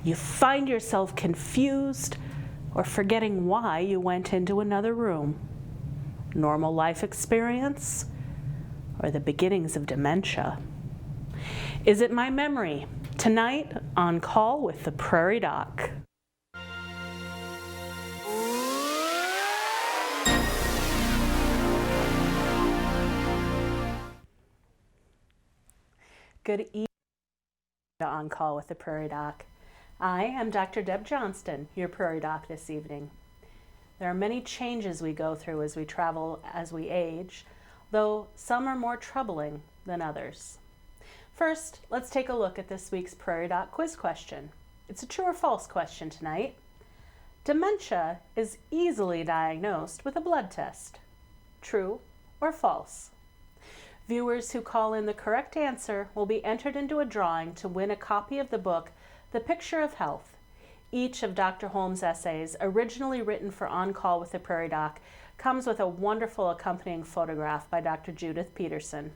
You find yourself confused or forgetting why you went into another room. Normal life experience or the beginnings of dementia? Is it my memory? Tonight on Call with the Prairie Doc. Good evening on Call with the Prairie Doc. I am Dr. Deb Johnston, your Prairie Doc this evening. There are many changes we go through as we travel, as we age, though some are more troubling than others. First, let's take a look at this week's Prairie Doc quiz question. It's a true or false question tonight. Dementia is easily diagnosed with a blood test. True or false? Viewers who call in the correct answer will be entered into a drawing to win a copy of the book, The Picture of Health. Each of Dr. Holmes' essays, originally written for On Call with the Prairie Doc, comes with a wonderful accompanying photograph by Dr. Judith Peterson.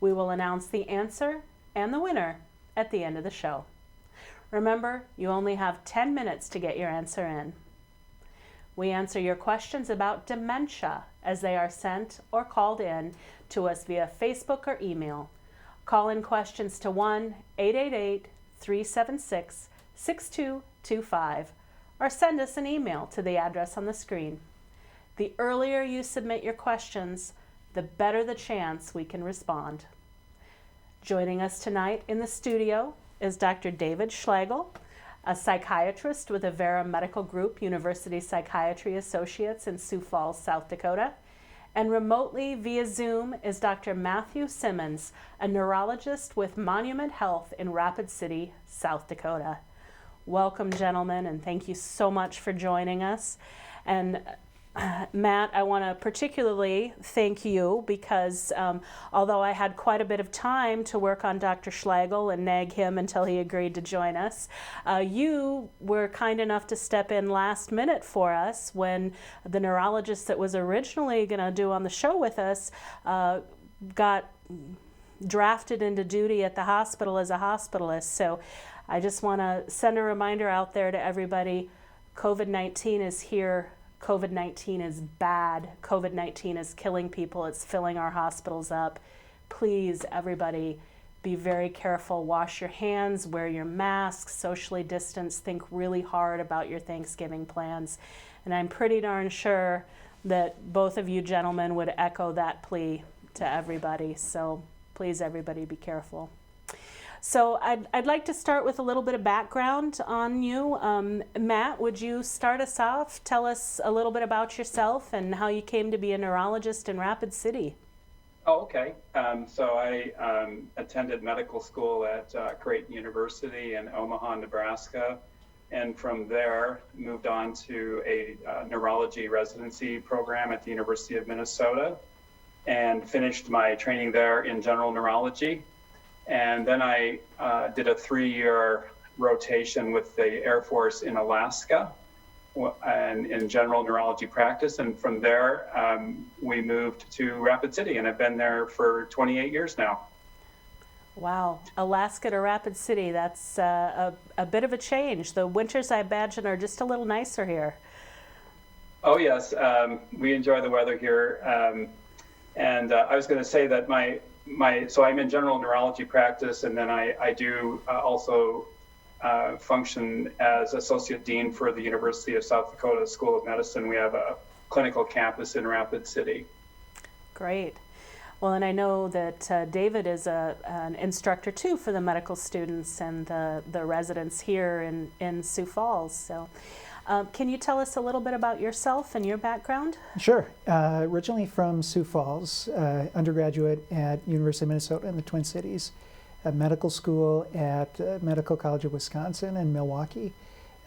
We will announce the answer and the winner at the end of the show. Remember, you only have 10 minutes to get your answer in. We answer your questions about dementia as they are sent or called in to us via Facebook or email. Call in questions to 1-888-376-6225 or send us an email to the address on the screen. The earlier you submit your questions, the better the chance we can respond. Joining us tonight in the studio is Dr. David Schlagel, a psychiatrist with Avera Medical Group, University Psychiatry Associates in Sioux Falls, South Dakota. And remotely via Zoom is Dr. Matthew Simmons, a neurologist with Monument Health in Rapid City, South Dakota. Welcome, gentlemen, and thank you so much for joining us. And Matt, I want to particularly thank you because although I had quite a bit of time to work on Dr. Schlagel and nag him until he agreed to join us, you were kind enough to step in last minute for us when the neurologist that was originally going to do on the show with us got drafted into duty at the hospital as a hospitalist. So I just want to send a reminder out there to everybody, COVID-19 is here. COVID-19 is bad. COVID-19 is killing people. It's filling our hospitals up. Please, everybody, be very careful. Wash your hands, wear your masks, socially distance, think really hard about your Thanksgiving plans. And I'm pretty darn sure that both of you gentlemen would echo that plea to everybody. So please, everybody, be careful. So I'd like to start with a little bit of background on you. Matt, would you start us off? Tell us a little bit about yourself and how you came to be a neurologist in Rapid City. Oh, okay. So I attended medical school at Creighton University in Omaha, Nebraska, and from there moved on to a neurology residency program at the University of Minnesota and finished my training there in general neurology. And then I did a 3-year rotation with the Air Force in Alaska and in general neurology practice. And from there, we moved to Rapid City, and I've been there for 28 years now. Wow, Alaska to Rapid City, that's a bit of a change. The winters, I imagine, are just a little nicer here. Oh, yes. We enjoy the weather here. And I was going to say that so I'm in general neurology practice, and then I do also function as Associate Dean for the University of South Dakota School of Medicine. We have a clinical campus in Rapid City. Great. Well, and I know that David is an instructor too for the medical students and the residents here in Sioux Falls. So can you tell us a little bit about yourself and your background? Sure. Originally from Sioux Falls, undergraduate at University of Minnesota in the Twin Cities, medical school at Medical College of Wisconsin in Milwaukee.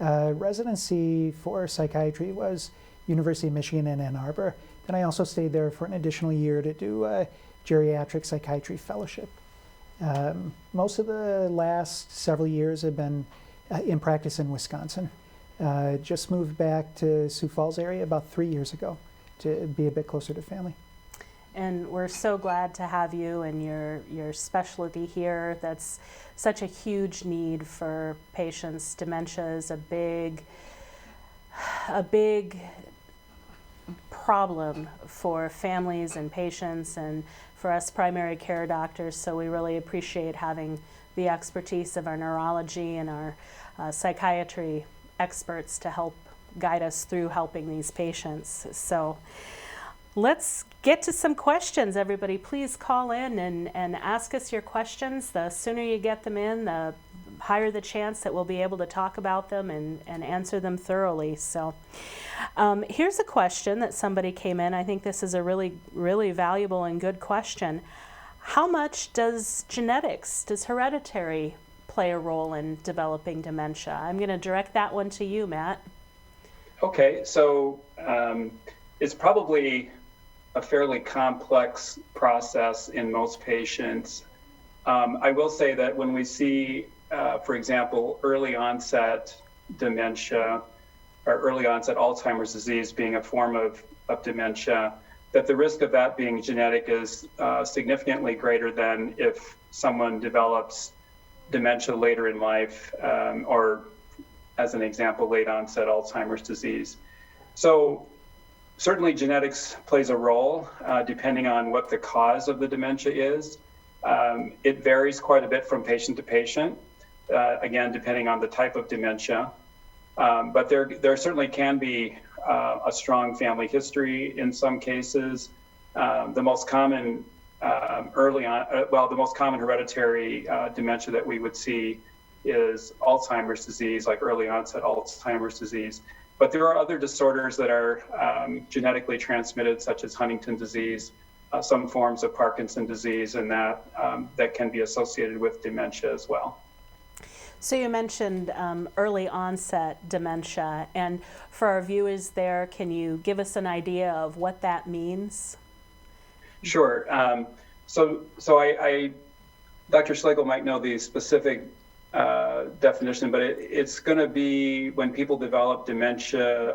Residency for psychiatry was University of Michigan in Ann Arbor. Then I also stayed there for an additional year to do a geriatric psychiatry fellowship. Most of the last several years have been in practice in Wisconsin. Just moved back to Sioux Falls area about 3 years ago to be a bit closer to family. and we're so glad to have you and your specialty here. That's such a huge need for patients. Dementia is a big problem for families and patients and for us primary care doctors, so we really appreciate having the expertise of our neurology and our psychiatry experts to help guide us through helping these patients. So let's get to some questions. Everybody, please call in and ask us your questions. The sooner you get them in, the higher the chance that we'll be able to talk about them and answer them thoroughly. So here's a question that somebody came in. I think this is a really, really valuable and good question. How much does genetics, does hereditary play a role in developing dementia? I'm going to direct that one to you, Matt. Okay, so it's probably a fairly complex process in most patients. I will say that when we see, for example, early onset dementia or early onset Alzheimer's disease being a form of dementia, that the risk of that being genetic is significantly greater than if someone develops dementia later in life, or as an example, late onset Alzheimer's disease. So certainly genetics plays a role depending on what the cause of the dementia is. It varies quite a bit from patient to patient, again, depending on the type of dementia. But there certainly can be a strong family history in some cases. The most common the most common hereditary dementia that we would see is Alzheimer's disease, like early onset Alzheimer's disease. But there are other disorders that are genetically transmitted, such as Huntington's disease, some forms of Parkinson's disease, and that can be associated with dementia as well. So you mentioned early onset dementia, and for our viewers there, can you give us an idea of what that means? Sure. So Dr. Schlagel might know the specific definition, but it's going to be when people develop dementia,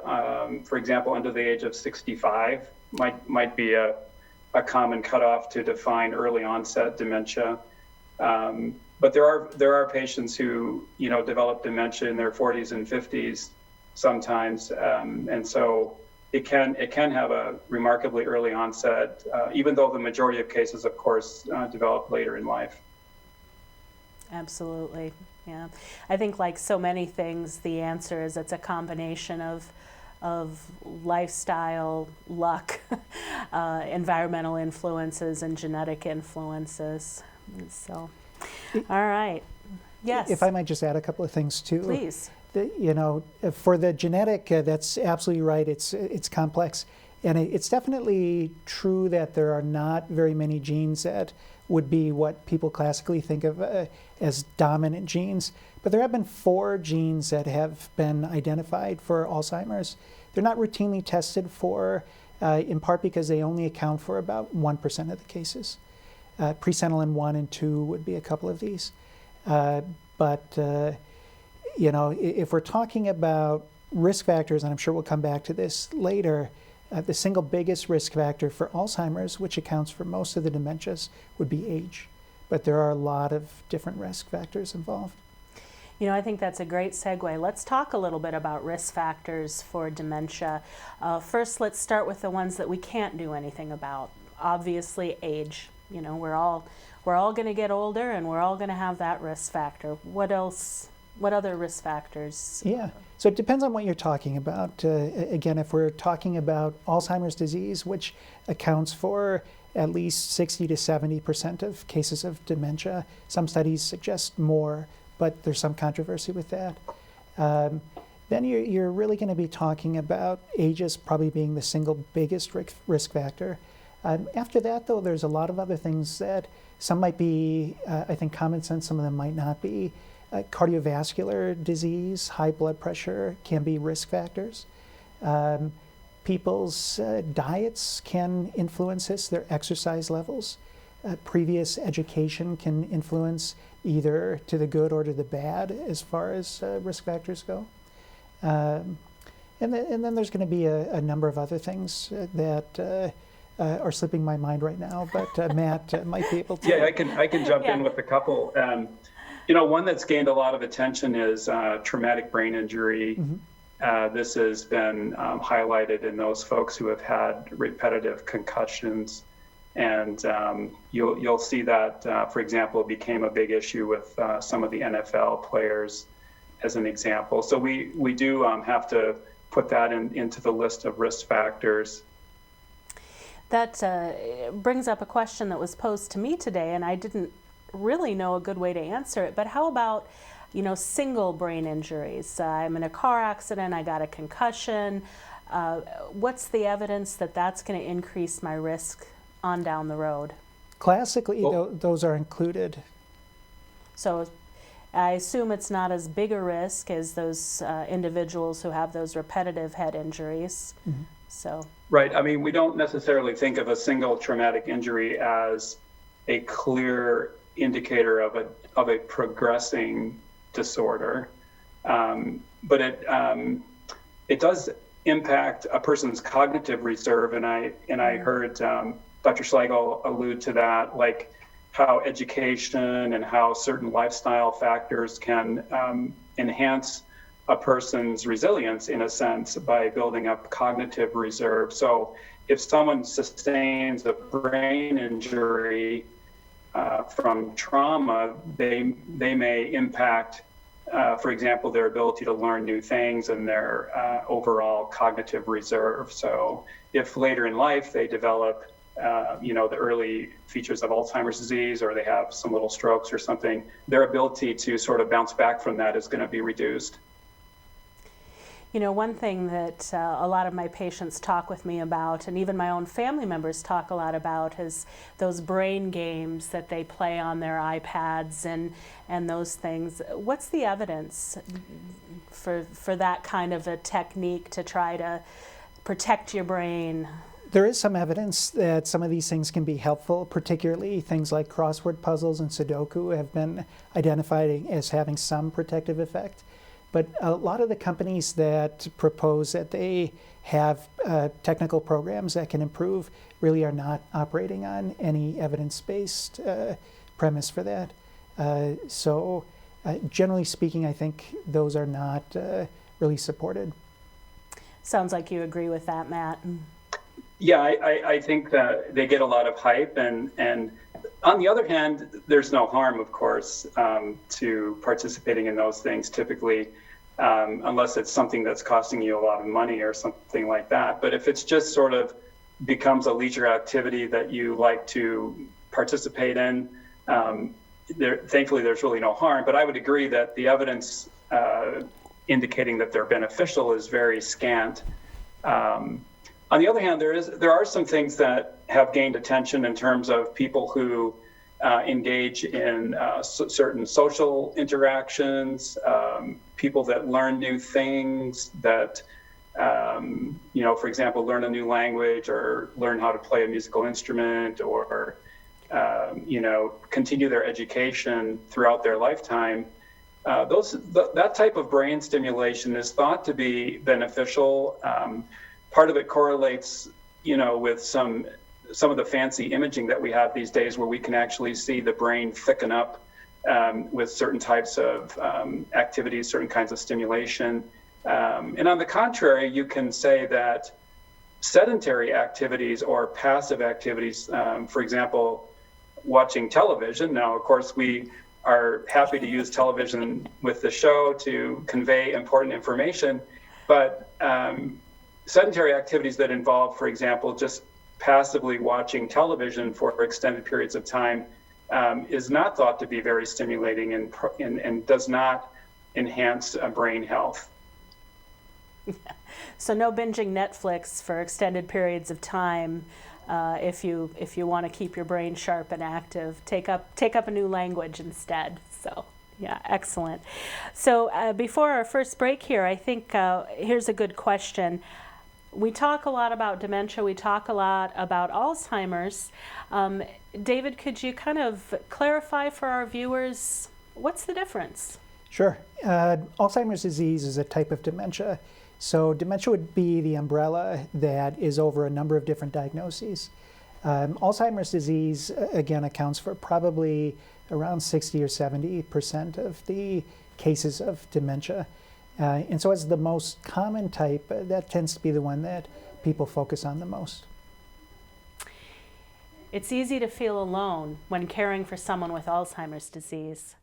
for example, under the age of 65, might be a common cutoff to define early onset dementia. But there are patients who develop dementia in their 40s and 50s sometimes, and so it can have a remarkably early onset, even though the majority of cases, of course, develop later in life. Absolutely, yeah. I think like so many things, the answer is it's a combination of lifestyle, luck, environmental influences, and genetic influences. So, all right. Yes. If I might just add a couple of things too. Please. For the genetic, that's absolutely right. It's complex, and it's definitely true that there are not very many genes that would be what people classically think of as dominant genes. But there have been 4 genes that have been identified for Alzheimer's. They're not routinely tested for, in part because they only account for about 1% of the cases. Presenilin 1 and 2 would be a couple of these. If we're talking about risk factors, and I'm sure we'll come back to this later, the single biggest risk factor for Alzheimer's, which accounts for most of the dementias, would be age. But there are a lot of different risk factors involved. I think that's a great segue. Let's talk a little bit about risk factors for dementia. First, let's start with the ones that we can't do anything about. Obviously, age. We're all going to get older, and we're all going to have that risk factor. What else? What other risk factors? Yeah, so it depends on what you're talking about. Again, if we're talking about Alzheimer's disease, which accounts for at least 60 to 70% of cases of dementia, some studies suggest more, but there's some controversy with that. Then you're really going to be talking about age as probably being the single biggest risk factor. After that, though, there's a lot of other things that some might be, I think, common sense, some of them might not be. Cardiovascular disease, high blood pressure can be risk factors. People's diets can influence this, their exercise levels. Previous education can influence either to the good or to the bad as far as risk factors go. And then there's going to be a number of other things that are slipping my mind right now, but Matt might be able to. Yeah, I can jump in with a couple. One that's gained a lot of attention is traumatic brain injury. This has been highlighted in those folks who have had repetitive concussions. And you'll see that, for example, became a big issue with some of the NFL players as an example. So we do have to put that into the list of risk factors. That brings up a question that was posed to me today, and I didn't really know a good way to answer it. But how about, single brain injuries? I'm in a car accident, I got a concussion. What's the evidence that that's going to increase my risk on down the road? Classically, those are included. So I assume it's not as big a risk as those individuals who have those repetitive head injuries. So. Right. I mean, we don't necessarily think of a single traumatic injury as a clear indicator of a progressing disorder, but it does impact a person's cognitive reserve, and I heard Dr. Schlagel allude to that, like how education and how certain lifestyle factors can enhance a person's resilience, in a sense, by building up cognitive reserve. So if someone sustains a brain injury from trauma, they may impact, for example, their ability to learn new things and their overall cognitive reserve. So if later in life they develop the early features of Alzheimer's disease, or they have some little strokes or something, their ability to sort of bounce back from that is going to be reduced. One thing that a lot of my patients talk with me about, and even my own family members talk a lot about, is those brain games that they play on their iPads and those things. What's the evidence for that kind of a technique to try to protect your brain? There is some evidence that some of these things can be helpful, particularly things like crossword puzzles and Sudoku have been identified as having some protective effect. But a lot of the companies that propose that they have technical programs that can improve really are not operating on any evidence-based premise for that. So generally speaking, I think those are not really supported. Sounds like you agree with that, Matt. Yeah, I think that they get a lot of hype, and on the other hand, there's no harm, of course, to participating in those things typically, unless it's something that's costing you a lot of money or something like that. But if it's just sort of becomes a leisure activity that you like to participate in, thankfully there's really no harm. But I would agree that the evidence indicating that they're beneficial is very scant. On the other hand, there are some things that have gained attention in terms of people who engage in certain social interactions, people that learn new things, that, for example, learn a new language or learn how to play a musical instrument, or, continue their education throughout their lifetime. That type of brain stimulation is thought to be beneficial. Part of it correlates, with some of the fancy imaging that we have these days, where we can actually see the brain thicken up with certain types of activities, certain kinds of stimulation. And on the contrary, you can say that sedentary activities or passive activities, for example, watching television. Now, of course, we are happy to use television with the show to convey important information, but sedentary activities that involve, for example, just passively watching television for extended periods of time is not thought to be very stimulating and does not enhance brain health. So no binging Netflix for extended periods of time. If you want to keep your brain sharp and active, take up a new language instead. So. Yeah, excellent. So before our first break here, I think here's a good question. We talk a lot about dementia. We talk a lot about Alzheimer's. David, could you kind of clarify for our viewers what's the difference? Sure. Alzheimer's disease is a type of dementia. So dementia would be the umbrella that is over a number of different diagnoses. Alzheimer's disease, again, accounts for probably around 60 or 70% of the cases of dementia. And so as the most common type, that tends to be the one that people focus on the most. It's easy to feel alone when caring for someone with Alzheimer's disease,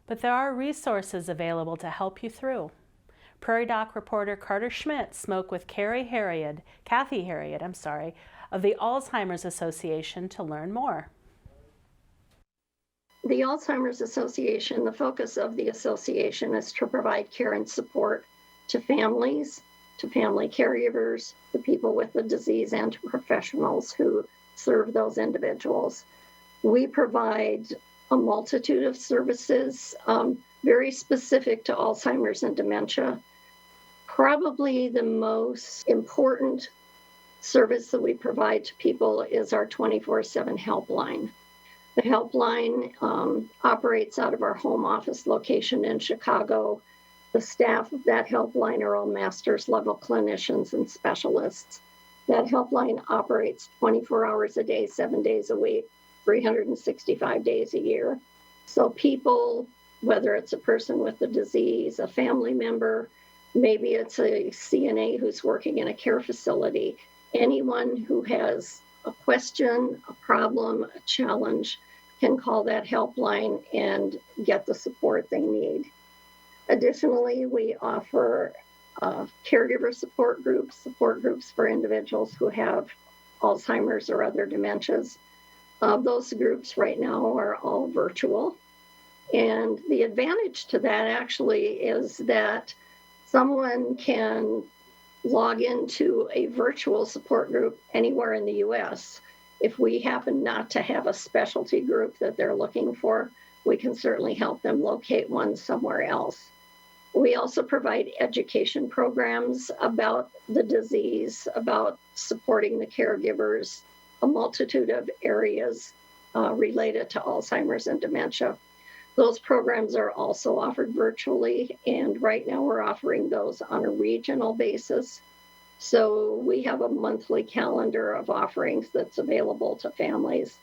but there are resources available to help you through. Prairie Doc reporter Carter Schmidt spoke with Kathy Harriet, of the Alzheimer's Association to learn more. The Alzheimer's Association, the focus of the association is to provide care and support to families, to family caregivers, to people with the disease, and to professionals who serve those individuals. We provide a multitude of services very specific to Alzheimer's and dementia. Probably the most important service that we provide to people is our 24/7 helpline. The helpline operates out of our home office location in Chicago. The staff of that helpline are all master's level clinicians and specialists. That helpline operates 24 hours a day, 7 days a week, 365 days a year. So people, whether it's a person with the disease, a family member, maybe it's a CNA who's working in a care facility, anyone who has a question, a problem, a challenge can call that helpline and get the support they need. Additionally, we offer caregiver support groups for individuals who have Alzheimer's or other dementias. Those groups right now are all virtual. And the advantage to that actually is that someone can log into a virtual support group anywhere in the US. If we happen not to have a specialty group that they're looking for, we can certainly help them locate one somewhere else. We also provide education programs about the disease, about supporting the caregivers, a multitude of areas related to Alzheimer's and dementia. Those programs are also offered virtually, and right now we're offering those on a regional basis. So we have a monthly calendar of offerings that's available to families.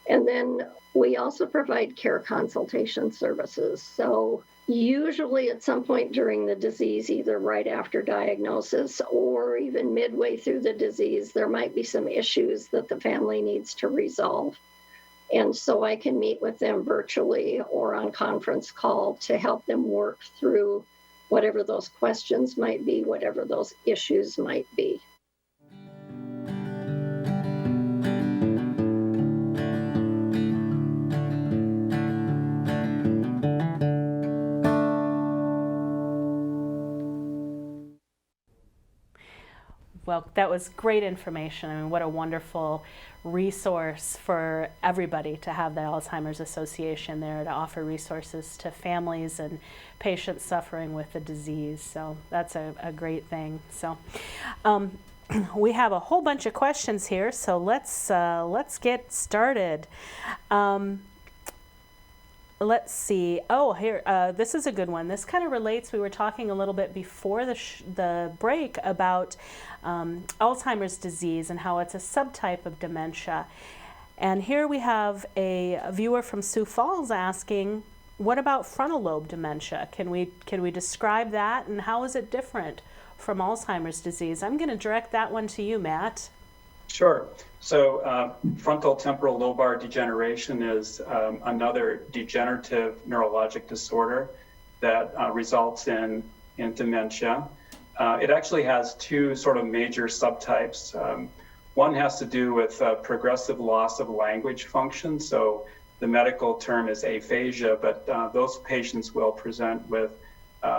And then we also provide care consultation services. So usually at some point during the disease, either right after diagnosis or even midway through the disease, there might be some issues that the family needs to resolve. And so I can meet with them virtually or on conference call to help them work through whatever those questions might be, whatever those issues might be. Well, that was great information. I mean, what a wonderful resource for everybody to have the Alzheimer's Association there to offer resources to families and patients suffering with the disease. So that's a great thing. So we have a whole bunch of questions here, so let's get started. Let's see. Oh, here, this is a good one. This kind of relates. We were talking a little bit before the break about Alzheimer's disease and how it's a subtype of dementia. And here we have a viewer from Sioux Falls asking, what about frontal lobe dementia? Can we describe that, and how is it different from Alzheimer's disease? I'm going to direct that one to you, Matt. Sure. So frontal temporal lobar degeneration is another degenerative neurologic disorder that results in dementia. It actually has two sort of major subtypes. One has to do with progressive loss of language function. So the medical term is aphasia, but those patients will present with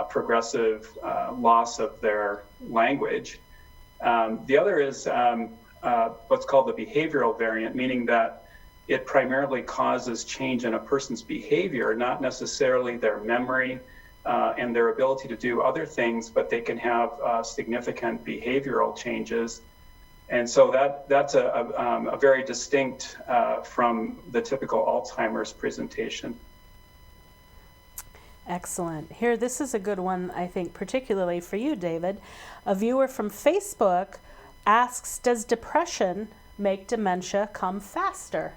progressive loss of their language. The other is what's called the behavioral variant, meaning that it primarily causes change in a person's behavior, not necessarily their memory and their ability to do other things, but they can have significant behavioral changes. And so that's a very distinct from the typical Alzheimer's presentation. Excellent. Here, this is a good one, I think, particularly for you, David. A viewer from Facebook asks, does depression make dementia come faster?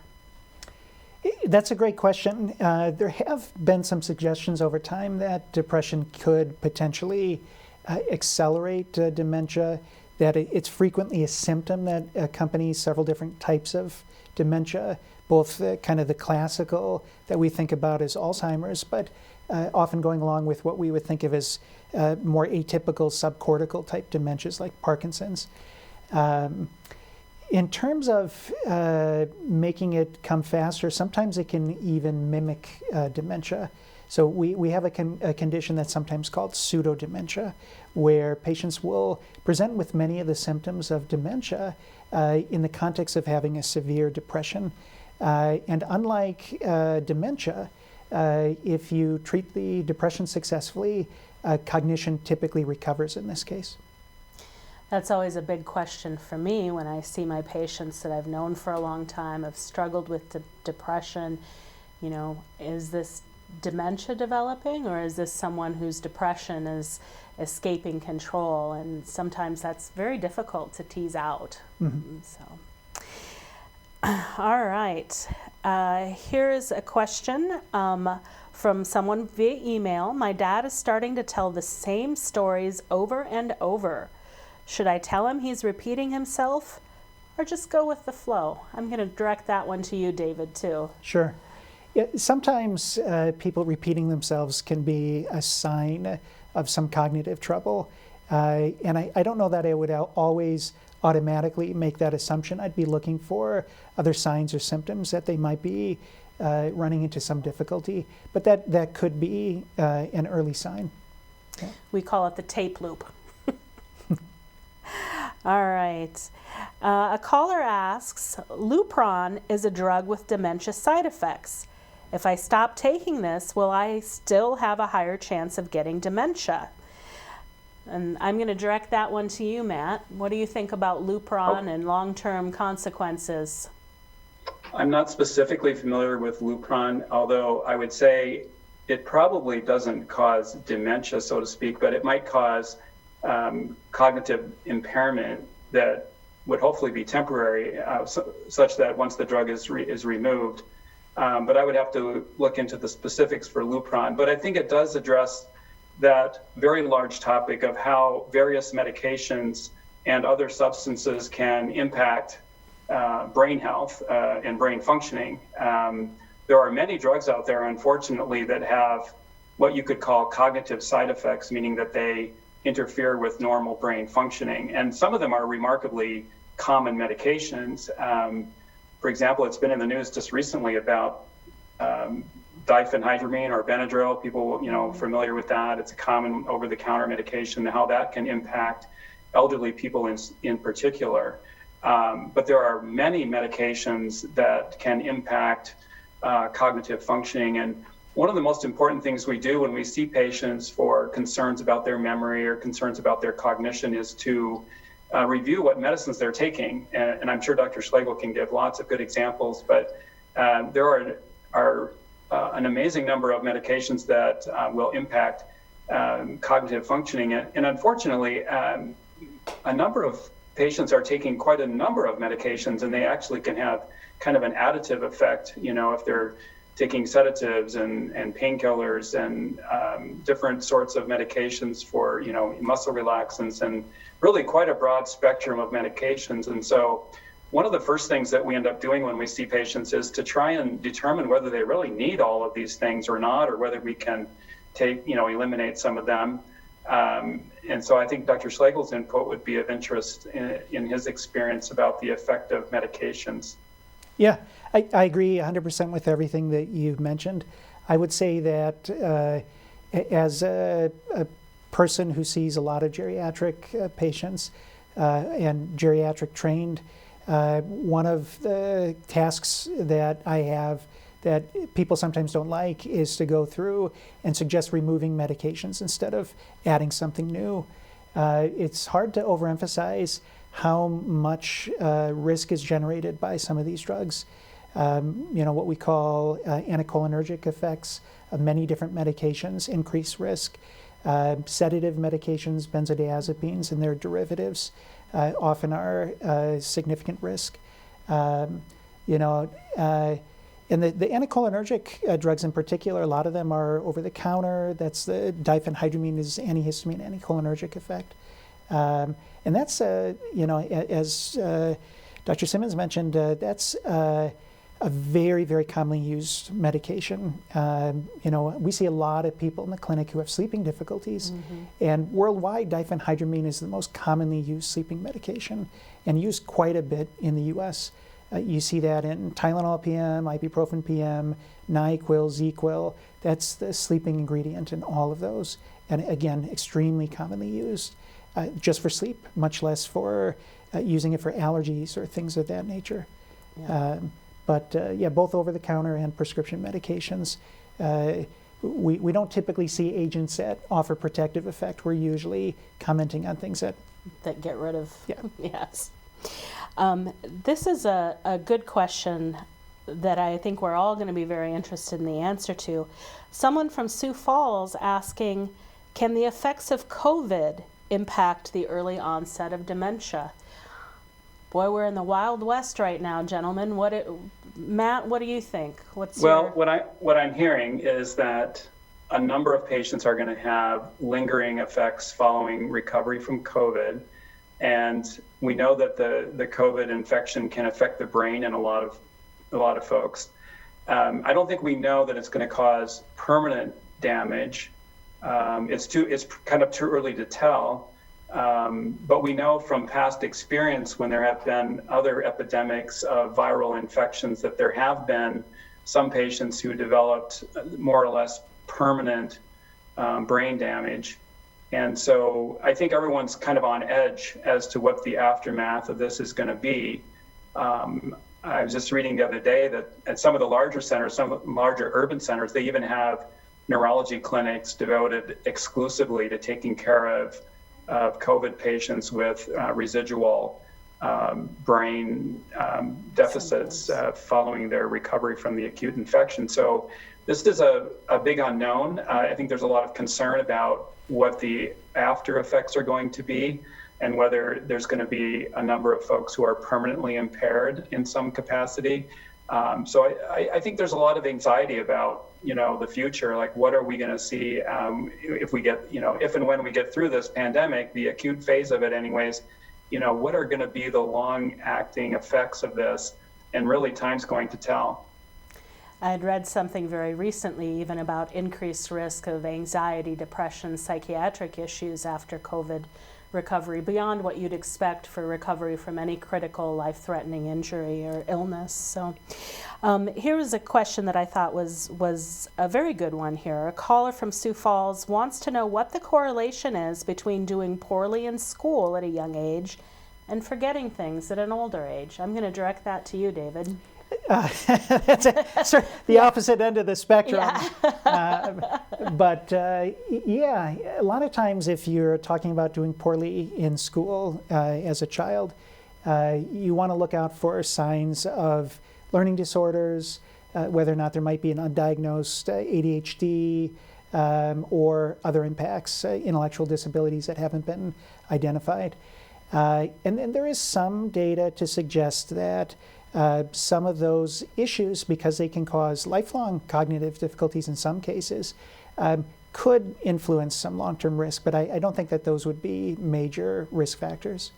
That's a great question. There have been some suggestions over time that depression could potentially accelerate dementia, that it's frequently a symptom that accompanies several different types of dementia, both kind of the classical that we think about as Alzheimer's, but often going along with what we would think of as more atypical subcortical type dementias like Parkinson's. In terms of making it come faster, sometimes it can even mimic dementia. So we have a condition that's sometimes called Pseudo-Dementia, where patients will present with many of the symptoms of dementia in the context of having a severe depression. And unlike dementia, if you treat the depression successfully, cognition typically recovers in this case. That's always a big question for me when I see my patients that I've known for a long time, have struggled with depression. You know, is this dementia developing, or is this someone whose depression is escaping control? And sometimes that's very difficult to tease out. So, all right. Here's a question from someone via email. My dad is starting to tell the same stories over and over. Should I tell him he's repeating himself, or just go with the flow? I'm going to direct that one to you, David, too. Sure. Yeah, sometimes people repeating themselves can be a sign of some cognitive trouble. And I don't know that I would always automatically make that assumption. I'd be looking for other signs or symptoms that they might be running into some difficulty. But that could be an early sign. Yeah. We call it the tape loop. All right. A caller asks, Lupron is a drug with dementia side effects. If I stop taking this, will I still have a higher chance of getting dementia? And I'm going to direct that one to you, Matt. What do you think about Lupron and long-term consequences? I'm not specifically familiar with Lupron, although I would say it probably doesn't cause dementia, so to speak, but it might cause cognitive impairment that would hopefully be temporary, such that once the drug is removed. But I would have to look into the specifics for Lupron. But I think it does address that very large topic of how various medications and other substances can impact brain health and brain functioning. There are many drugs out there, unfortunately, that have what you could call cognitive side effects, meaning that they interfere with normal brain functioning. And some of them are remarkably common medications. For example, it's been in the news just recently about diphenhydramine or Benadryl. People, familiar with that. It's a common over-the-counter medication, how that can impact elderly people in particular. But there are many medications that can impact cognitive functioning. And one of the most important things we do when we see patients for concerns about their memory or concerns about their cognition is to review what medicines they're taking. And I'm sure Dr. Schlagel can give lots of good examples, but there are an amazing number of medications that will impact cognitive functioning. And unfortunately, a number of patients are taking quite a number of medications, and they actually can have kind of an additive effect, if they're taking sedatives and painkillers and different sorts of medications for, muscle relaxants, and really quite a broad spectrum of medications. And so one of the first things that we end up doing when we see patients is to try and determine whether they really need all of these things or not, or whether we can eliminate some of them. And so I think Dr. Schlagel's input would be of interest in his experience about the effect of medications. Yeah, I agree 100% with everything that you've mentioned. I would say that as a person who sees a lot of geriatric patients and geriatric trained, one of the tasks that I have that people sometimes don't like is to go through and suggest removing medications instead of adding something new. It's hard to overemphasize how much risk is generated by some of these drugs. What we call anticholinergic effects many different medications increase risk. Sedative medications, benzodiazepines, and their derivatives often are a significant risk. And the anticholinergic drugs in particular, a lot of them are over the counter. That's the diphenhydramine is antihistamine, anticholinergic effect. And that's, as Dr. Simmons mentioned, that's a very, very commonly used medication. We see a lot of people in the clinic who have sleeping difficulties. And worldwide, diphenhydramine is the most commonly used sleeping medication and used quite a bit in the US. You see that in Tylenol PM, ibuprofen PM, NyQuil, ZQuil. That's the sleeping ingredient in all of those. And again, extremely commonly used just for sleep, much less for using it for allergies or things of that nature. Yeah. But both over-the-counter and prescription medications. We don't typically see agents that offer protective effect. We're usually commenting on things that get rid of. Yeah. Yes. This is a good question that I think we're all going to be very interested in the answer to. Someone from Sioux Falls asking, can the effects of COVID impact the early onset of dementia? Boy, we're in the Wild West right now, gentlemen. Matt, what do you think? What I'm hearing is that a number of patients are going to have lingering effects following recovery from COVID, and we know that the COVID infection can affect the brain in a lot of folks. I don't think we know that it's going to cause permanent damage. It's kind of too early to tell. But we know from past experience when there have been other epidemics of viral infections that there have been some patients who developed more or less permanent brain damage. And so I think everyone's kind of on edge as to what the aftermath of this is going to be. I was just reading the other day that at some of the larger centers, some of the larger urban centers, they even have neurology clinics devoted exclusively to taking care of COVID patients with residual brain deficits following their recovery from the acute infection. So this is a big unknown. I think there's a lot of concern about what the after effects are going to be and whether there's going to be a number of folks who are permanently impaired in some capacity. So I think there's a lot of anxiety about the future, like what are we going to see if we get, if and when we get through this pandemic, the acute phase of it anyways, what are going to be the long-acting effects of this? And really time's going to tell. I had read something very recently even about increased risk of anxiety, depression, psychiatric issues after COVID recovery, beyond what you'd expect for recovery from any critical life-threatening injury or illness. So here was a question that I thought was a very good one here. A caller from Sioux Falls wants to know what the correlation is between doing poorly in school at a young age and forgetting things at an older age. I'm going to direct that to you, David. That's sort of the opposite end of the spectrum. But a lot of times if you're talking about doing poorly in school as a child, you want to look out for signs of learning disorders, whether or not there might be an undiagnosed ADHD or other impacts, intellectual disabilities that haven't been identified. And then there is some data to suggest that some of those issues, because they can cause lifelong cognitive difficulties in some cases, could influence some long-term risk, but I don't think that those would be major risk factors.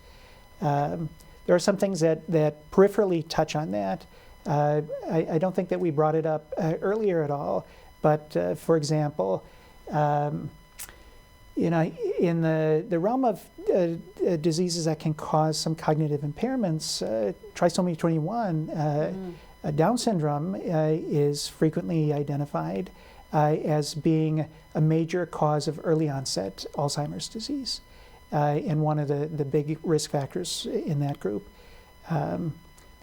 There are some things that peripherally touch on that. I don't think that we brought it up earlier at all, but for example, in the realm of diseases that can cause some cognitive impairments, trisomy 21, Down syndrome is frequently identified as being a major cause of early onset Alzheimer's disease, and one of the big risk factors in that group.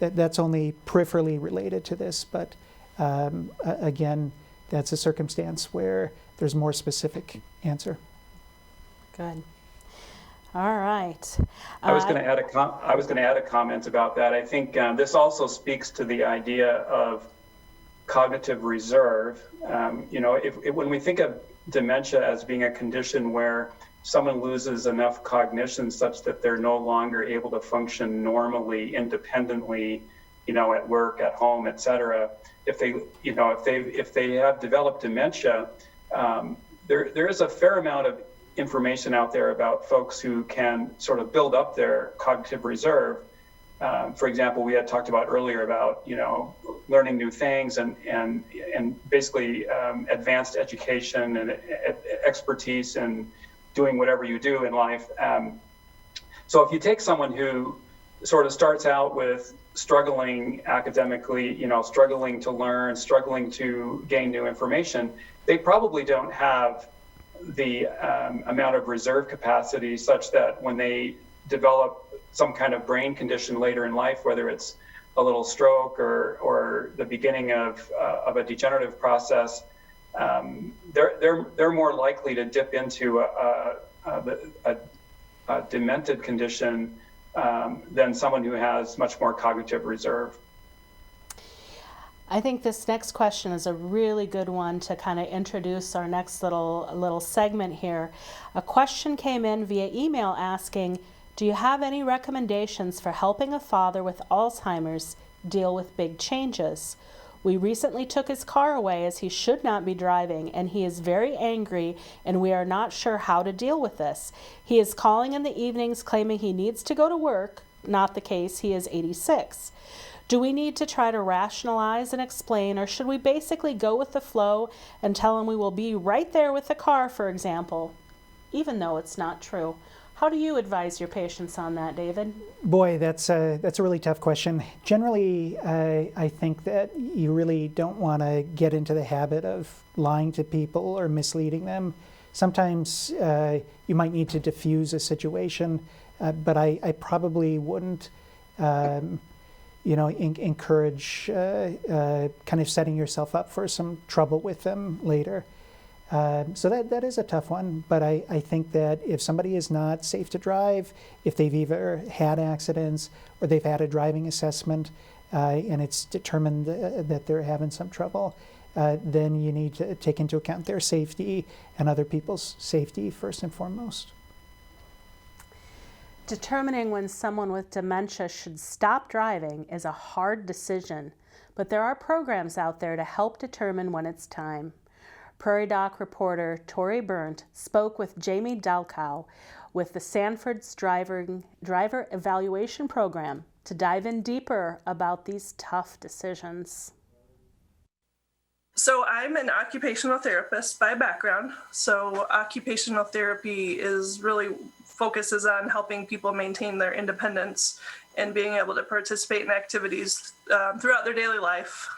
That's only peripherally related to this, but again, that's a circumstance where there's more specific answer. Good. All right. I was going to add a comment about that. I think this also speaks to the idea of cognitive reserve. When we think of dementia as being a condition where someone loses enough cognition such that they're no longer able to function normally, independently, at work, at home, et cetera. If they have developed dementia, there is a fair amount of information out there about folks who can sort of build up their cognitive reserve. For example, we had talked about earlier about learning new things and basically advanced education and expertise and doing whatever you do in life. So if you take someone who sort of starts out with struggling academically, struggling to learn, struggling to gain new information, they probably don't have the amount of reserve capacity such that when they develop some kind of brain condition later in life, whether it's a little stroke or the beginning of a degenerative process, they're more likely to dip into a demented condition than someone who has much more cognitive reserve. I think this next question is a really good one to kind of introduce our next little segment here. A question came in via email asking, do you have any recommendations for helping a father with Alzheimer's deal with big changes? We recently took his car away as he should not be driving, and he is very angry, and we are not sure how to deal with this. He is calling in the evenings claiming he needs to go to work. Not the case, he is 86. Do we need to try to rationalize and explain, or should we basically go with the flow and tell him we will be right there with the car, for example, even though it's not true? How do you advise your patients on that, David? Boy, that's a really tough question. Generally, I think that you really don't want to get into the habit of lying to people or misleading them. Sometimes you might need to diffuse a situation, but I probably wouldn't encourage kind of setting yourself up for some trouble with them later. So that is a tough one, but I think that if somebody is not safe to drive, if they've either had accidents or they've had a driving assessment and it's determined that they're having some trouble, then you need to take into account their safety and other people's safety first and foremost. Determining when someone with dementia should stop driving is a hard decision, but there are programs out there to help determine when it's time. Prairie Doc reporter Tori Berndt spoke with Jamie Dalcow with the Sanford's Driver Evaluation Program to dive in deeper about these tough decisions. So I'm an occupational therapist by background. So occupational therapy really focuses on helping people maintain their independence and being able to participate in activities throughout their daily life,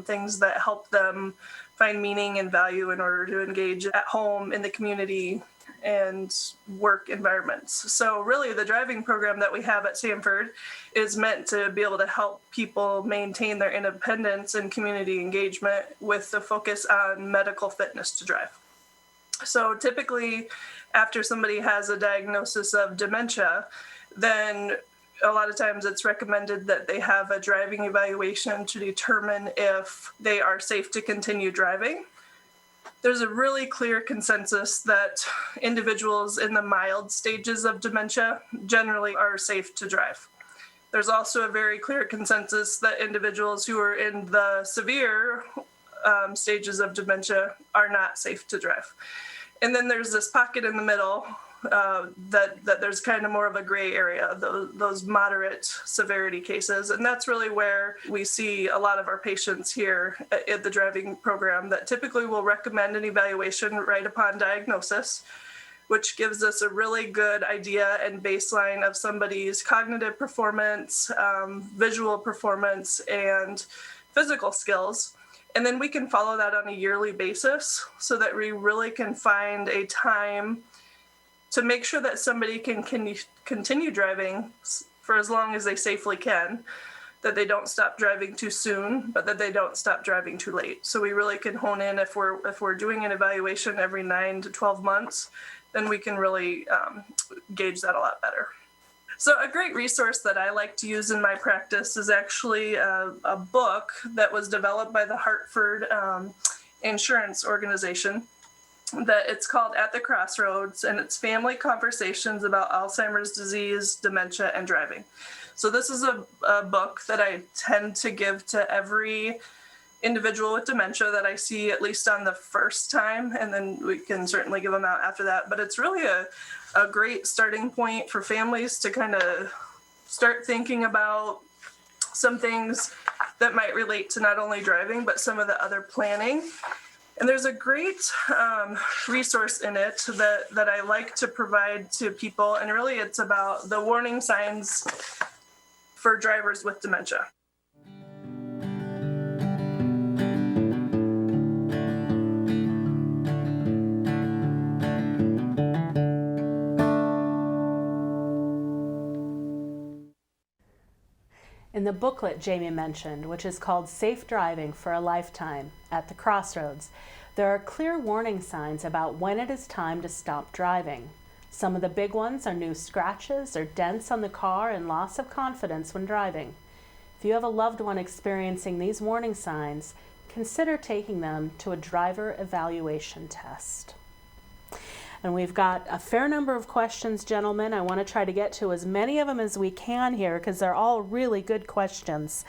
things that help them find meaning and value in order to engage at home, in the community, and work environments. So really the driving program that we have at Sanford is meant to be able to help people maintain their independence and community engagement with the focus on medical fitness to drive. So typically after somebody has a diagnosis of dementia, then a lot of times it's recommended that they have a driving evaluation to determine if they are safe to continue driving. There's a really clear consensus that individuals in the mild stages of dementia generally are safe to drive. There's also a very clear consensus that individuals who are in the severe stages of dementia are not safe to drive. And then there's this pocket in the middle that there's kind of more of a gray area, those moderate severity cases. And that's really where we see a lot of our patients here at the driving program that typically will recommend an evaluation right upon diagnosis, which gives us a really good idea and baseline of somebody's cognitive performance, visual performance, and physical skills. And then we can follow that on a yearly basis so that we really can find a time to make sure that somebody can continue driving for as long as they safely can, that they don't stop driving too soon, but that they don't stop driving too late. So we really can hone in if we're doing an evaluation every 9 to 12 months, then we can really gauge that a lot better. So a great resource that I like to use in my practice is actually a book that was developed by the Hartford Insurance Organization. That it's called At the Crossroads, and it's family conversations about Alzheimer's disease, dementia, and driving. So this is a book that I tend to give to every individual with dementia that I see at least on the first time, and then we can certainly give them out after that. But it's really a great starting point for families to kind of start thinking about some things that might relate to not only driving, but some of the other planning. And there's a great resource in it that I like to provide to people. And really, it's about the warning signs for drivers with dementia. In the booklet Jamie mentioned, which is called Safe Driving for a Lifetime, At the Crossroads, there are clear warning signs about when it is time to stop driving. Some of the big ones are new scratches or dents on the car and loss of confidence when driving. If you have a loved one experiencing these warning signs, consider taking them to a driver evaluation test. And we've got a fair number of questions, gentlemen. I want to try to get to as many of them as we can here because they're all really good questions.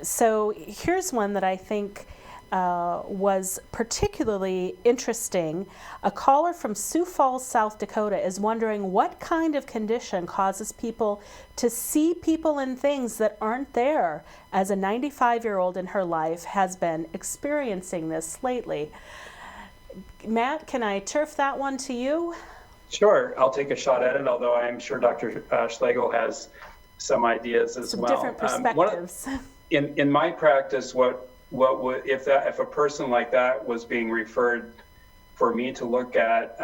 So here's one that I think was particularly interesting. A caller from Sioux Falls, South Dakota is wondering what kind of condition causes people to see people and things that aren't there, as a 95-year-old in her life has been experiencing this lately. Matt, can I turf that one to you? Sure, I'll take a shot at it, although I'm sure Dr. Schlagel has some ideas as well. Different perspectives. In my practice, what would if a person like that was being referred for me to look at,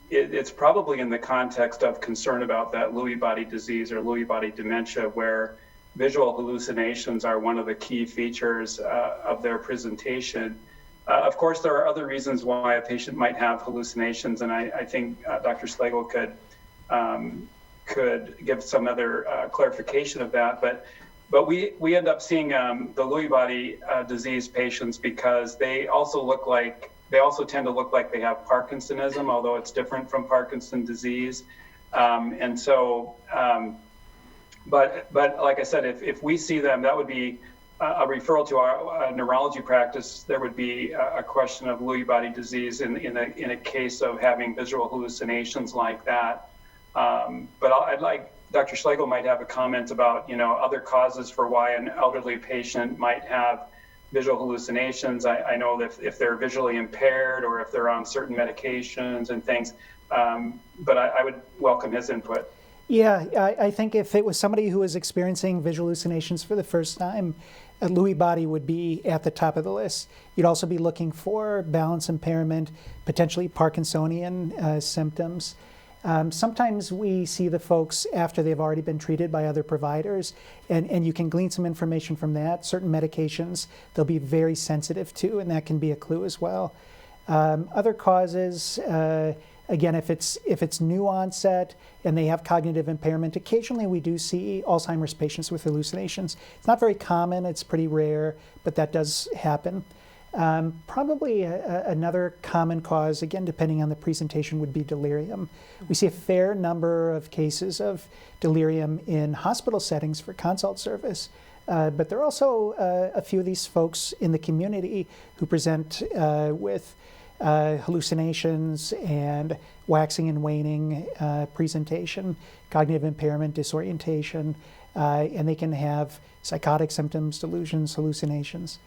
it's probably in the context of concern about that Lewy body disease or Lewy body dementia, where visual hallucinations are one of the key features of their presentation. Of course, there are other reasons why a patient might have hallucinations, and I think Dr. Schlagel could give some other clarification of that. But we end up seeing the Lewy body disease patients because they also tend to look like they have Parkinsonism, although it's different from Parkinson's disease. But like I said, if we see them, that would be a referral to our neurology practice. There would be a question of Lewy body disease in a case of having visual hallucinations like that. But I'd like Dr. Schlagel might have a comment about other causes for why an elderly patient might have visual hallucinations. I know that if they're visually impaired or if they're on certain medications and things, but I would welcome his input. Yeah, I think if it was somebody who was experiencing visual hallucinations for the first time, a Lewy body would be at the top of the list. You'd also be looking for balance impairment, potentially Parkinsonian symptoms. Sometimes we see the folks after they've already been treated by other providers, and you can glean some information from that. Certain medications they'll be very sensitive to, and that can be a clue as well. Other causes, again, if it's new onset and they have cognitive impairment, occasionally we do see Alzheimer's patients with hallucinations. It's not very common, it's pretty rare, but that does happen. Probably another common cause, again, depending on the presentation, would be delirium. We see a fair number of cases of delirium in hospital settings for consult service, but there are also a few of these folks in the community who present with hallucinations and waxing and waning presentation, cognitive impairment, disorientation, and they can have psychotic symptoms, delusions, hallucinations.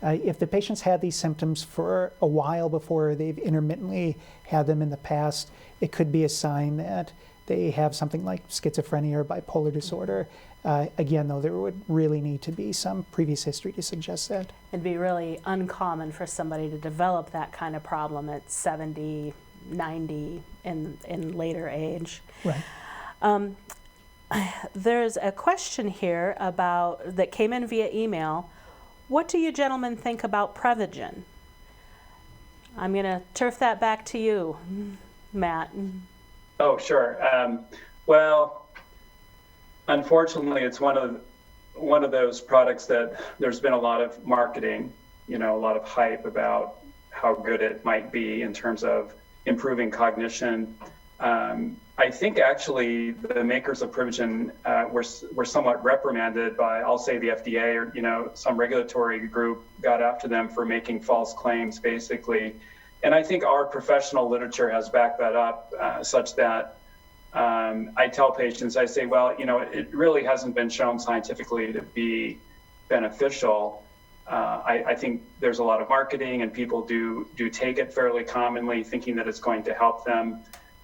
If the patient's had these symptoms for a while before they've intermittently had them in the past, it could be a sign that they have something like schizophrenia or bipolar disorder. Again, though, there would really need to be some previous history to suggest that. It'd be really uncommon for somebody to develop that kind of problem at 70, 90 in later age. Right. There's a question here that came in via email. What do you gentlemen think about Prevagen? I'm going to turf that back to you, Matt. Oh, sure. Well, unfortunately, it's one of those products that there's been a lot of marketing, a lot of hype about how good it might be in terms of improving cognition. I think actually the makers of Privigen were somewhat reprimanded by, I'll say, the FDA or some regulatory group got after them for making false claims, basically. And I think our professional literature has backed that up, such that I tell patients, I say, well, it really hasn't been shown scientifically to be beneficial. I think there's a lot of marketing, and people do take it fairly commonly, thinking that it's going to help them.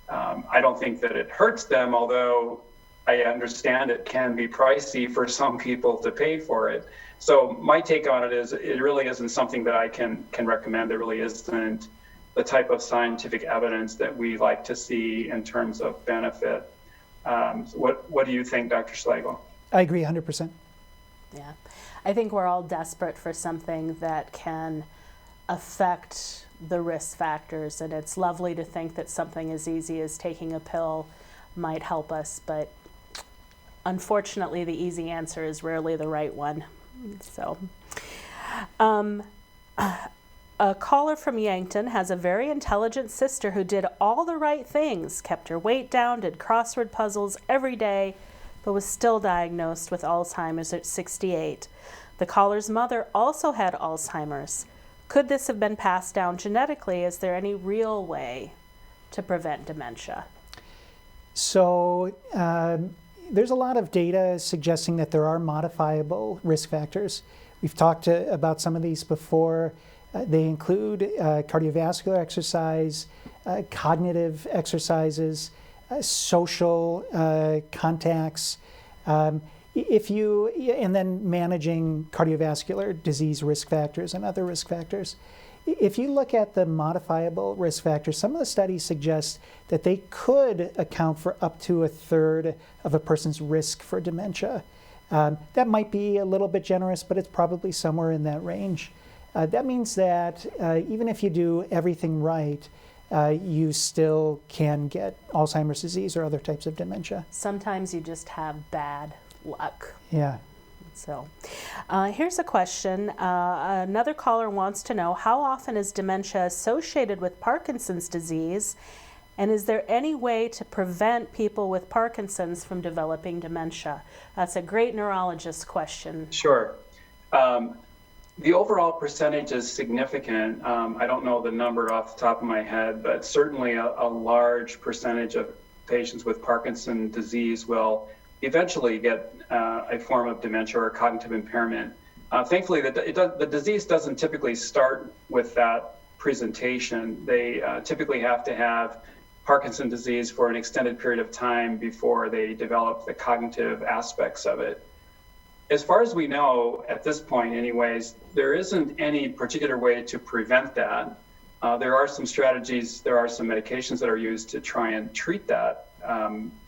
I don't think that it hurts them, although I understand it can be pricey for some people to pay for it. So my take on it is it really isn't something that I can recommend. There really isn't the type of scientific evidence that we like to see in terms of benefit. What do you think, Dr. Schlagel? I agree 100%. Yeah, I think we're all desperate for something that can affect the risk factors, and it's lovely to think that something as easy as taking a pill might help us, but unfortunately the easy answer is rarely the right one. So a caller from Yankton has a very intelligent sister who did all the right things, kept her weight down, did crossword puzzles every day, but was still diagnosed with Alzheimer's at 68. The caller's mother also had Alzheimer's. Could this have been passed down genetically? Is there any real way to prevent dementia? So there's a lot of data suggesting that there are modifiable risk factors. We've talked about some of these before. They include cardiovascular exercise, cognitive exercises, social contacts, and then managing cardiovascular disease risk factors and other risk factors. If you look at the modifiable risk factors, some of the studies suggest that they could account for up to a third of a person's risk for dementia. That might be a little bit generous, but it's probably somewhere in that range. That means that even if you do everything right, you still can get Alzheimer's disease or other types of dementia. Sometimes you just have bad luck. Yeah. So here's a question. Another caller wants to know, how often is dementia associated with Parkinson's disease? And is there any way to prevent people with Parkinson's from developing dementia? That's a great neurologist question. Sure. The overall percentage is significant. I don't know the number off the top of my head, but certainly a large percentage of patients with Parkinson's disease will eventually get a form of dementia or cognitive impairment. Thankfully, the disease doesn't typically start with that presentation. They typically have to have Parkinson's disease for an extended period of time before they develop the cognitive aspects of it. As far as we know, at this point anyways, there isn't any particular way to prevent that. There are some strategies, there are some medications that are used to try and treat that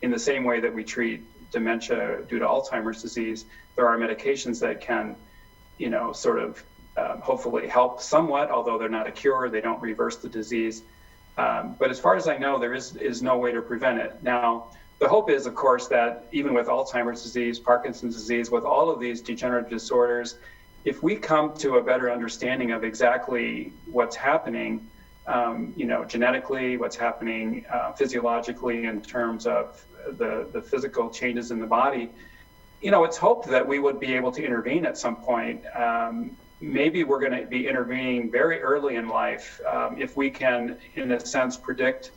in the same way that we treat dementia due to Alzheimer's disease. There are medications that can, hopefully help somewhat, although they're not a cure, they don't reverse the disease. But as far as I know, there is no way to prevent it. Now, the hope is, of course, that even with Alzheimer's disease, Parkinson's disease, with all of these degenerative disorders, if we come to a better understanding of exactly what's happening, genetically, what's happening physiologically in terms of the physical changes in the body, it's hoped that we would be able to intervene at some point. Maybe we're going to be intervening very early in life if we can, in a sense, predict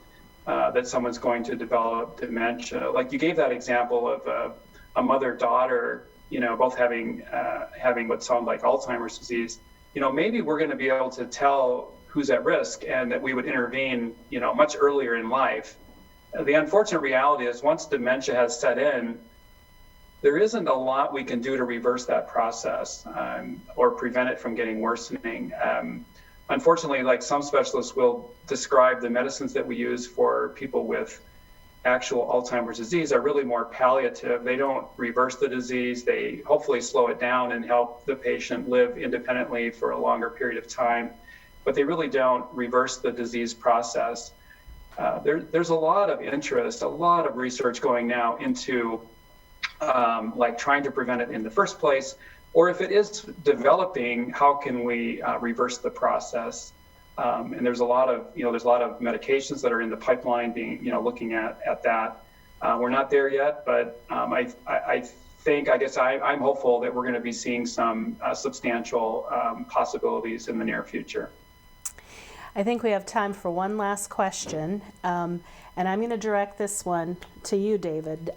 that someone's going to develop dementia. Like you gave that example of a mother-daughter, both having what sounds like Alzheimer's disease. Maybe we're going to be able to tell who's at risk and that we would intervene, much earlier in life. The unfortunate reality is once dementia has set in, there isn't a lot we can do to reverse that process or prevent it from getting worsening. Unfortunately, like some specialists will describe the medicines that we use for people with actual Alzheimer's disease are really more palliative. They don't reverse the disease. They hopefully slow it down and help the patient live independently for a longer period of time, but they really don't reverse the disease process. There's a lot of interest, a lot of research going now into like trying to prevent it in the first place, or if it is developing, how can we reverse the process? And there's a lot of medications that are in the pipeline being, looking at that. We're not there yet, but I guess I'm hopeful that we're going to be seeing some substantial possibilities in the near future. I think we have time for one last question, and I'm going to direct this one to you, David.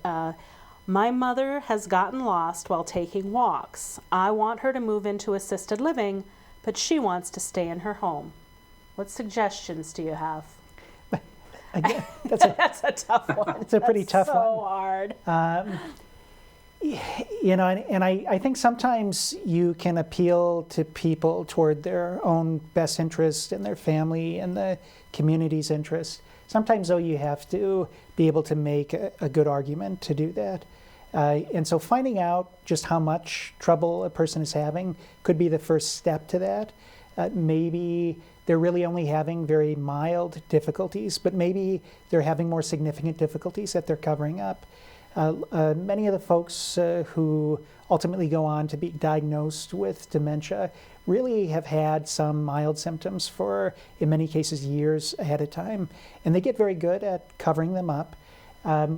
My mother has gotten lost while taking walks. I want her to move into assisted living, but she wants to stay in her home. What suggestions do you have? Again, that's a tough one. It's a pretty tough one. So hard. And I think sometimes you can appeal to people toward their own best interest and their family and the community's interest. Sometimes, though, you have to be able to make a good argument to do that. And so finding out just how much trouble a person is having could be the first step to that. Maybe they're really only having very mild difficulties, but maybe they're having more significant difficulties that they're covering up. Many of the folks who ultimately go on to be diagnosed with dementia really have had some mild symptoms for, in many cases, years ahead of time, and they get very good at covering them up.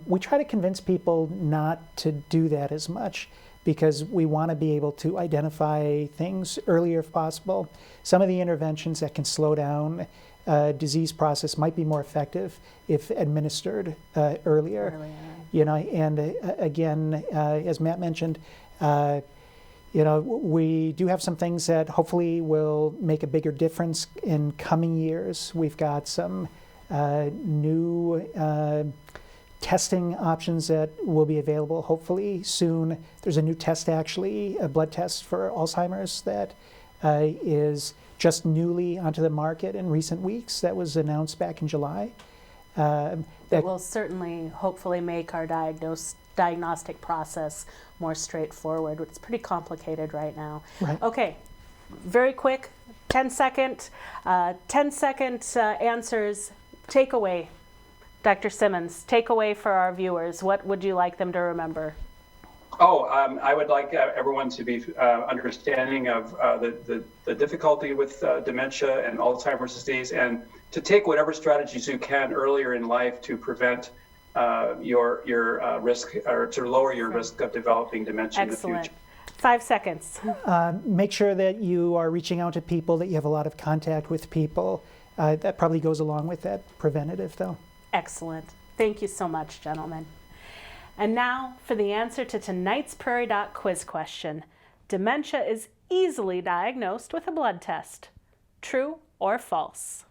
We try to convince people not to do that as much because we want to be able to identify things earlier if possible. Some of the interventions that can slow down disease process might be more effective if administered earlier. And again, as Matt mentioned, we do have some things that hopefully will make a bigger difference in coming years. We've got some new testing options that will be available hopefully soon. There's a new test, actually, a blood test for Alzheimer's that is just newly onto the market in recent weeks. That was announced back in July. That will certainly, hopefully, make our diagnostic process more straightforward. It's pretty complicated right now. Right. Okay, very quick, 10-second answers. Takeaway, Dr. Simmons, takeaway for our viewers. What would you like them to remember? I would like everyone to be understanding of the difficulty with dementia and Alzheimer's disease, and to take whatever strategies you can earlier in life to prevent your risk, or to lower your risk of developing dementia in the future. 5 seconds. Make sure that you are reaching out to people, that you have a lot of contact with people. That probably goes along with that preventative, though. Excellent. Thank you so much, gentlemen. And now for the answer to tonight's Prairie Doc quiz question. Dementia is easily diagnosed with a blood test. True or false?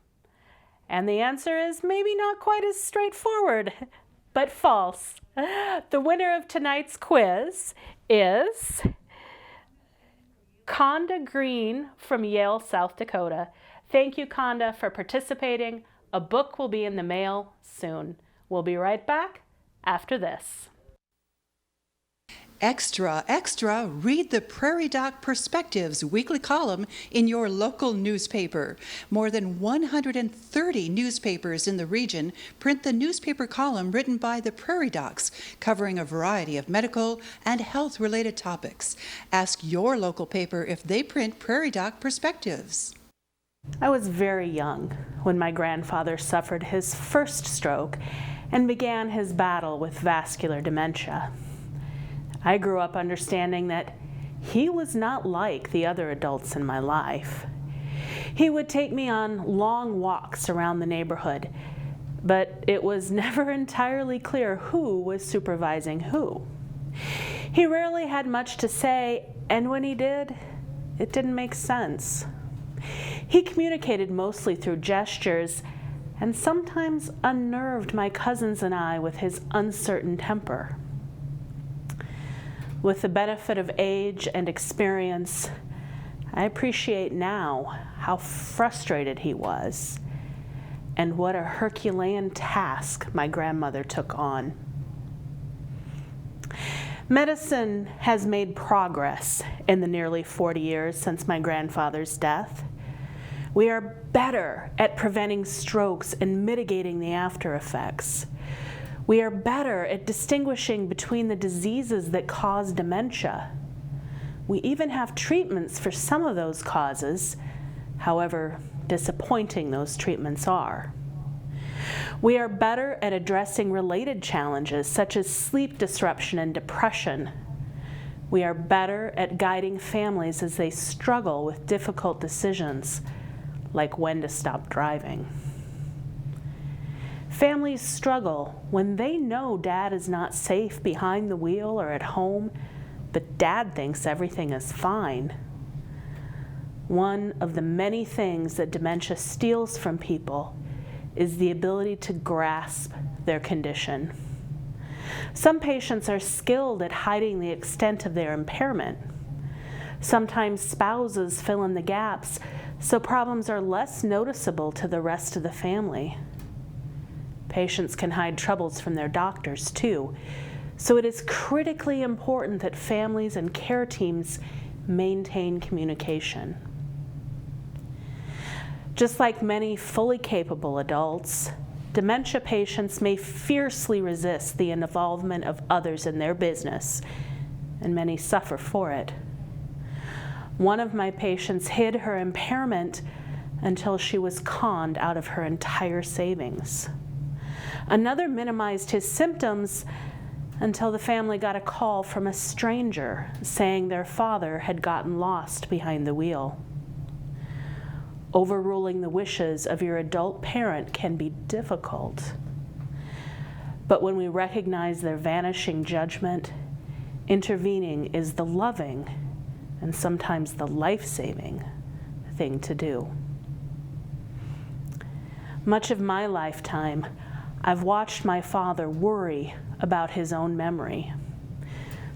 And the answer is maybe not quite as straightforward, but false. The winner of tonight's quiz is Conda Green from Yale, South Dakota. Thank you, Conda, for participating. A book will be in the mail soon. We'll be right back after this. Extra, extra, read the Prairie Doc Perspectives weekly column in your local newspaper. More than 130 newspapers in the region print the newspaper column written by the Prairie Docs, covering a variety of medical and health-related topics. Ask your local paper if they print Prairie Doc Perspectives. I was very young when my grandfather suffered his first stroke and began his battle with vascular dementia. I grew up understanding that he was not like the other adults in my life. He would take me on long walks around the neighborhood, but it was never entirely clear who was supervising who. He rarely had much to say, and when he did, it didn't make sense. He communicated mostly through gestures and sometimes unnerved my cousins and I with his uncertain temper. With the benefit of age and experience, I appreciate now how frustrated he was and what a Herculean task my grandmother took on. Medicine has made progress in the nearly 40 years since my grandfather's death. We are better at preventing strokes and mitigating the after effects. We are better at distinguishing between the diseases that cause dementia. We even have treatments for some of those causes, however disappointing those treatments are. We are better at addressing related challenges such as sleep disruption and depression. We are better at guiding families as they struggle with difficult decisions, like when to stop driving. Families struggle when they know dad is not safe behind the wheel or at home, but dad thinks everything is fine. One of the many things that dementia steals from people is the ability to grasp their condition. Some patients are skilled at hiding the extent of their impairment. Sometimes spouses fill in the gaps so problems are less noticeable to the rest of the family. Patients can hide troubles from their doctors too, so it is critically important that families and care teams maintain communication. Just like many fully capable adults, dementia patients may fiercely resist the involvement of others in their business, and many suffer for it. One of my patients hid her impairment until she was conned out of her entire savings. Another minimized his symptoms until the family got a call from a stranger saying their father had gotten lost behind the wheel. Overruling the wishes of your adult parent can be difficult. But when we recognize their vanishing judgment, intervening is the loving and sometimes the life-saving thing to do. Much of my lifetime, I've watched my father worry about his own memory.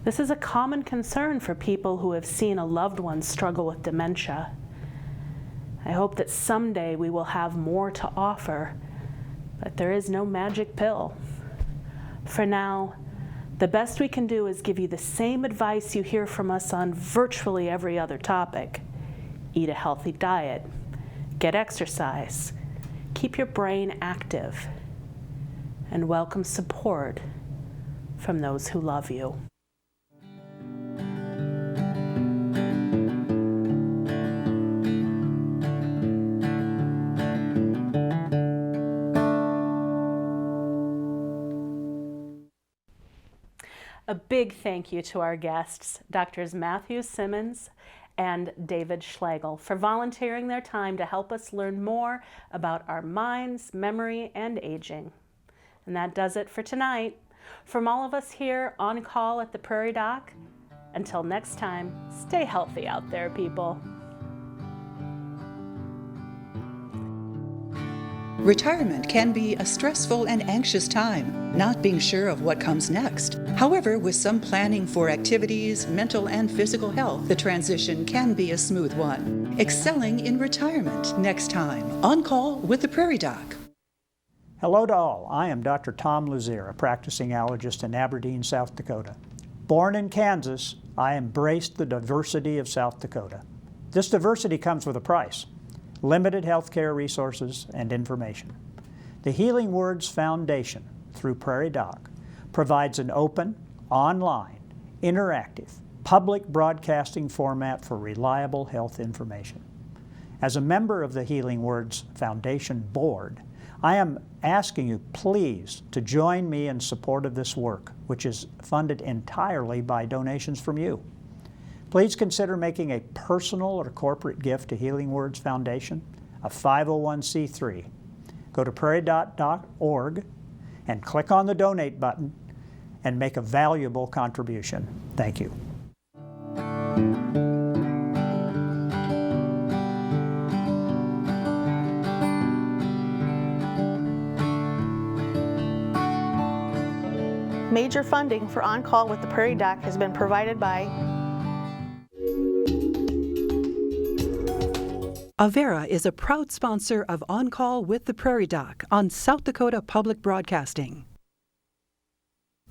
This is a common concern for people who have seen a loved one struggle with dementia. I hope that someday we will have more to offer, but there is no magic pill. For now, the best we can do is give you the same advice you hear from us on virtually every other topic. Eat a healthy diet, get exercise, keep your brain active, and welcome support from those who love you. A big thank you to our guests, Drs. Matthew Simmons and David Schlagel, for volunteering their time to help us learn more about our minds, memory, and aging. And that does it for tonight. From all of us here on call at the Prairie Doc, until next time, stay healthy out there, people. Retirement can be a stressful and anxious time, not being sure of what comes next. However, with some planning for activities, mental and physical health, the transition can be a smooth one. Excelling in retirement next time on Call with the Prairie Doc. Hello to all. I am Dr. Tom Luzier, a practicing allergist in Aberdeen, South Dakota. Born in Kansas, I embraced the diversity of South Dakota. This diversity comes with a price: limited healthcare resources and information. The Healing Words Foundation, through Prairie Doc, provides an open, online, interactive, public broadcasting format for reliable health information. As a member of the Healing Words Foundation Board, I am asking you please to join me in support of this work, which is funded entirely by donations from you. Please consider making a personal or corporate gift to Healing Words Foundation, a 501c3. Go to prairiedoc.org and click on the donate button and make a valuable contribution. Thank you. Major funding for On Call with the Prairie Doc has been provided by Avera is a proud sponsor of On Call with the Prairie Doc on South Dakota Public Broadcasting.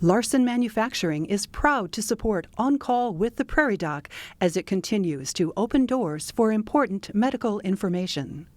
Larson Manufacturing is proud to support On Call with the Prairie Doc as it continues to open doors for important medical information.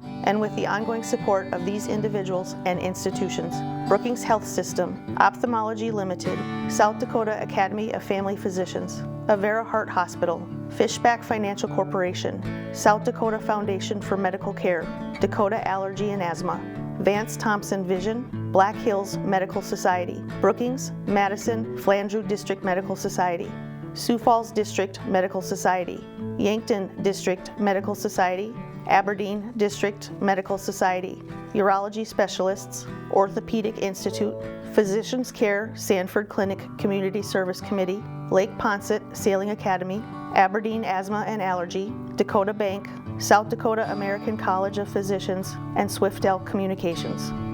and with the ongoing support of these individuals and institutions. Brookings Health System, Ophthalmology Limited, South Dakota Academy of Family Physicians, Avera Heart Hospital, Fishback Financial Corporation, South Dakota Foundation for Medical Care, Dakota Allergy and Asthma, Vance Thompson Vision, Black Hills Medical Society, Brookings, Madison, Flandreau District Medical Society, Sioux Falls District Medical Society, Yankton District Medical Society, Aberdeen District Medical Society, Urology Specialists, Orthopedic Institute, Physicians Care Sanford Clinic Community Service Committee, Lake Poncet Sailing Academy, Aberdeen Asthma and Allergy, Dakota Bank, South Dakota American College of Physicians, and Swiftdale Communications.